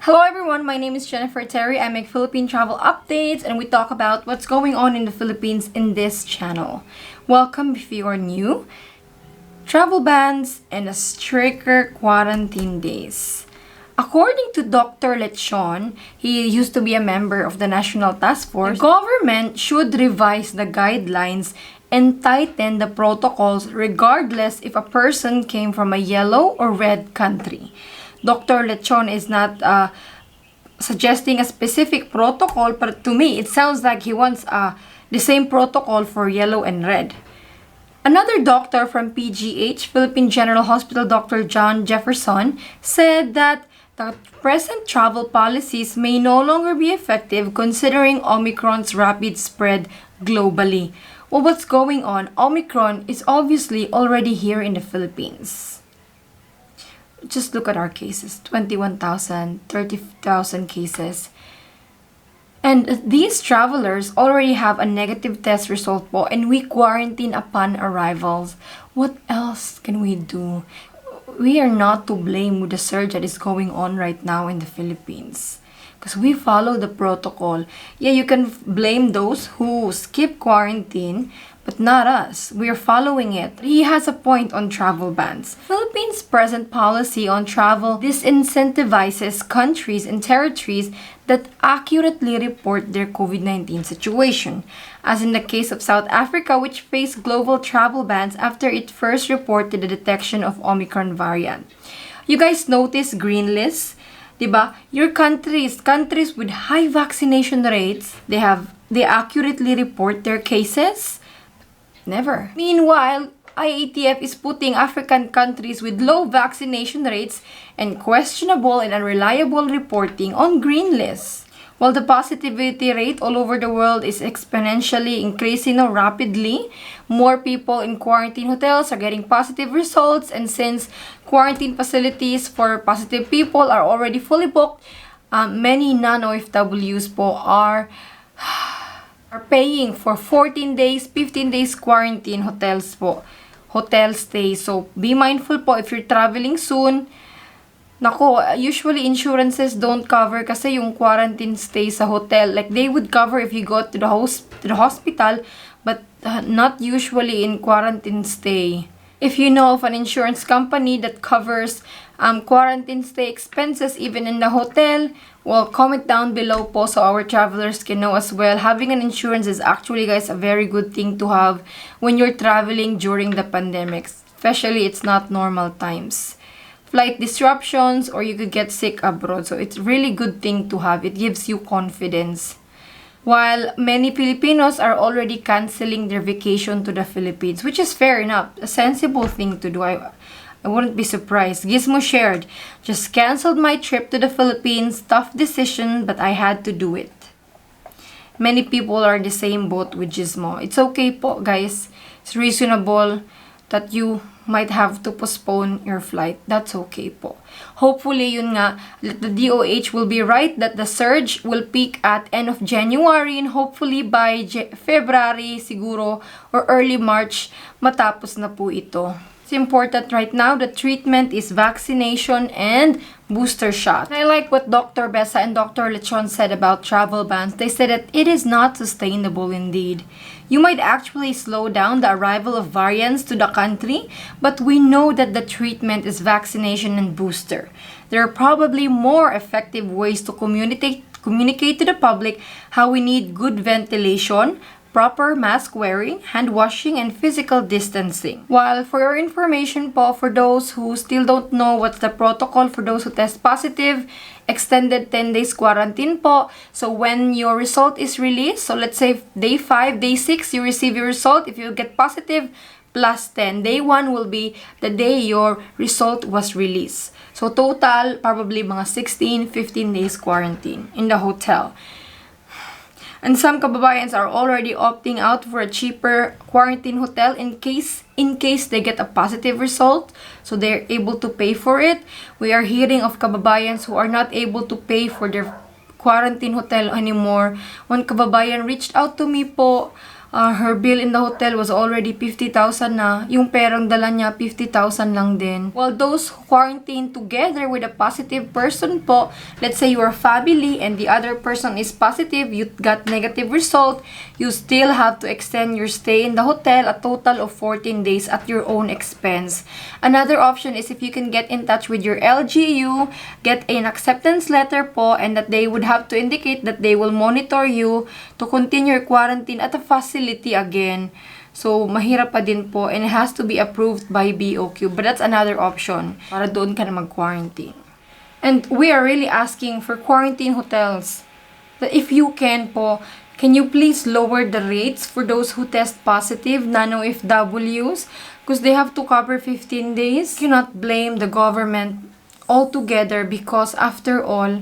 Hello everyone, my name is Jennifer Terri. I make Philippine Travel Updates and we talk about what's going on in the Philippines in this channel. Welcome if you are new. Travel bans and a stricter quarantine days. According to Dr. Lechon, he used to be a member of the National Task Force, the government should revise the guidelines and tighten the protocols regardless if a person came from a yellow or red country. Dr. Lechon is not suggesting a specific protocol, but to me, it sounds like he wants the same protocol for yellow and red. Another doctor from PGH, Philippine General Hospital, Dr. John Jefferson, said that the present travel policies may no longer be effective considering Omicron's rapid spread globally. Well, what's going on? Omicron is obviously already here in the Philippines. Just look at our cases, 21,000, 30,000 cases. And these travelers already have a negative test result po and we quarantine upon arrivals. What else can we do? We are not to blame with the surge that is going on right now in the Philippines. Because we follow the protocol. Yeah, you can blame those who skip quarantine, but not us. We are following it. He has a point on travel bans. Philippines' present policy on travel disincentivizes countries and territories that accurately report their COVID-19 situation, as in the case of South Africa, which faced global travel bans after it first reported the detection of Omicron variant. You guys notice green lists? Diba? Your countries with high vaccination rates, they accurately report their cases? Never. Meanwhile, IATF is putting African countries with low vaccination rates and questionable and unreliable reporting on green lists. While the positivity rate all over the world is exponentially increasing rapidly, more people in quarantine hotels are getting positive results, and since quarantine facilities for positive people are already fully booked, many non-OFWs po are paying for 14 days, 15 days quarantine hotels po. Hotel stay. So, be mindful po if you're traveling soon. Nako, usually insurances don't cover kasi yung quarantine stay sa hotel. Like, they would cover if you go to the hospital, but not usually in quarantine stay. If you know of an insurance company that covers quarantine stay expenses even in the hotel, well, comment down below po so our travelers can know as well. Having an insurance is actually, guys, a very good thing to have when you're traveling during the pandemic. Especially, it's not normal times. Flight disruptions, or you could get sick abroad. So, it's really good thing to have. It gives you confidence. While many Filipinos are already canceling their vacation to the Philippines, which is fair enough, a sensible thing to do. I wouldn't be surprised. Gizmo shared, just canceled my trip to the Philippines. Tough decision, but I had to do it. Many people are in the same boat with Gizmo. It's okay po, guys. It's reasonable that you might have to postpone your flight. That's okay po. Hopefully, yun nga, the DOH will be right that the surge will peak at end of January and hopefully by February siguro or early March, matapos na po ito. It's important right now, the treatment is vaccination and booster shot. And I like what Dr. Bessa and Dr. Lechon said about travel bans. They said that it is not sustainable indeed. You might actually slow down the arrival of variants to the country, but we know that the treatment is vaccination and booster. There are probably more effective ways to communicate to the public how we need good ventilation, proper mask wearing, hand washing, and physical distancing. While for your information po, for those who still don't know what's the protocol for those who test positive, extended 10 days quarantine po. So when your result is released, so let's say day 5, day 6, you receive your result. If you get positive, plus 10. Day 1 will be the day your result was released. So total, probably mga 16, 15 days quarantine in the hotel. And some kababayans are already opting out for a cheaper quarantine hotel in case they get a positive result. So they're able to pay for it. We are hearing of kababayans who are not able to pay for their quarantine hotel anymore. One kababayan reached out to me po her bill in the hotel was already 50,000 na. Yung perang dala niya, 50,000 lang din. While those quarantined together with a positive person po, let's say your family and the other person is positive, you got negative result, you still have to extend your stay in the hotel a total of 14 days at your own expense. Another option is if you can get in touch with your LGU, get an acceptance letter po, and that they would have to indicate that they will monitor you to continue your quarantine at a facility again. So, mahirap pa din po, and it has to be approved by BOQ. But that's another option para doon ka na mag-quarantine. And we are really asking for quarantine hotels that if you can po, can you please lower the rates for those who test positive, nano FWs, because they have to cover 15 days. You cannot blame the government altogether because after all,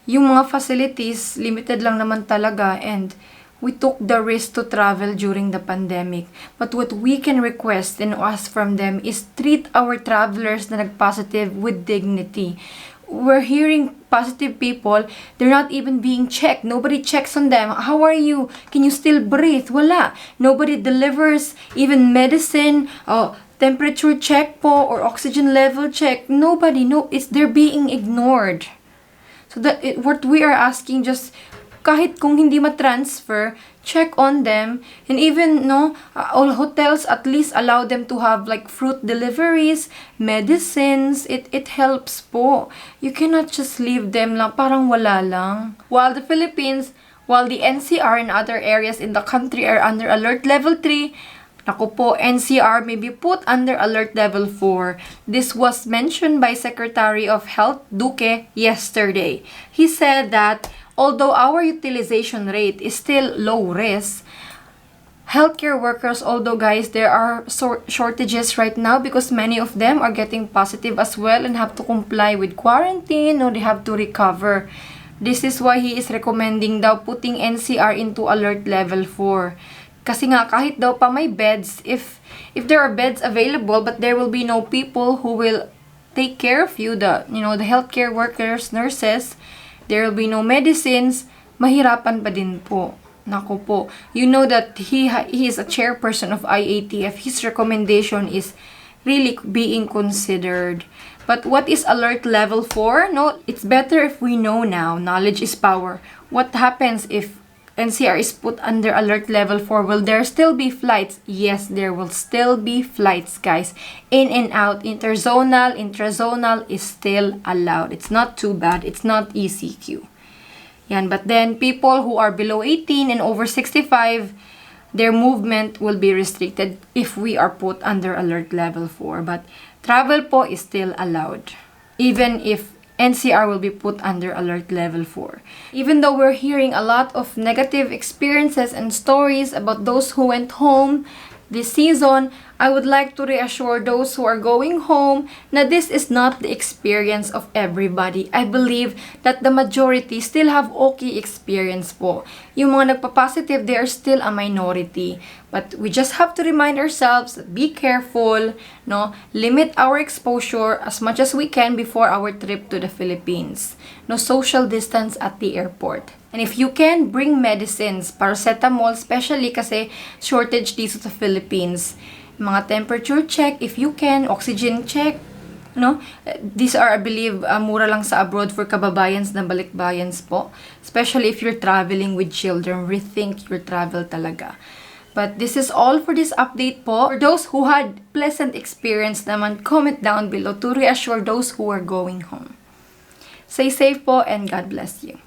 yung mga facilities, limited lang naman talaga, and we took the risk to travel during the pandemic. But what we can request and ask from them is treat our travelers na nag-positive with dignity. We're hearing positive people, they're not even being checked. Nobody checks on them. How are you? Can you still breathe? Wala. Nobody delivers even medicine, temperature check po, or oxygen level check. Nobody. No, they're being ignored. So what we are asking, just kahit kung hindi ma-transfer, check on them. And even, all hotels at least allow them to have like fruit deliveries, medicines. It helps po. You cannot just leave them lang, parang wala lang. While the NCR and other areas in the country are under alert level 3, naku po, NCR may be put under alert level 4. This was mentioned by Secretary of Health Duque yesterday. He said that although our utilization rate is still low risk, healthcare workers, although guys, there are shortages right now because many of them are getting positive as well and have to comply with quarantine or they have to recover. This is why he is recommending daw putting NCR into alert level 4. Kasi nga, kahit daw pa may beds, if there are beds available, but there will be no people who will take care of you, the healthcare workers, nurses, there will be no medicines, mahirapan pa din po. Naku po. You know that he is a chairperson of IATF. His recommendation is really being considered. But what is alert level 4? No, it's better if we know now. Knowledge is power. What happens if NCR is put under alert level 4? Will there still be flights? Yes, there will still be flights, guys. In and out, interzonal, intrazonal is still allowed. It's not too bad. It's not ECQ. Yan, but then people who are below 18 and over 65, their movement will be restricted if we are put under alert level 4. But travel po is still allowed, even if NCR will be put under alert level 4. Even though we're hearing a lot of negative experiences and stories about those who went home this season, I would like to reassure those who are going home na this is not the experience of everybody. I believe that the majority still have okay experience po. Yung mga nagpa-positive, they are still a minority. But we just have to remind ourselves, be careful, limit our exposure as much as we can before our trip to the Philippines. Social distance at the airport. And if you can, bring medicines, paracetamol, especially kasi shortage dito sa Philippines. Mga temperature check, if you can, oxygen check, These are, I believe, mura lang sa abroad for kababayans na balikbayans po. Especially if you're traveling with children, rethink your travel talaga. But this is all for this update po. For those who had pleasant experience naman, comment down below to reassure those who are going home. Stay safe po and God bless you.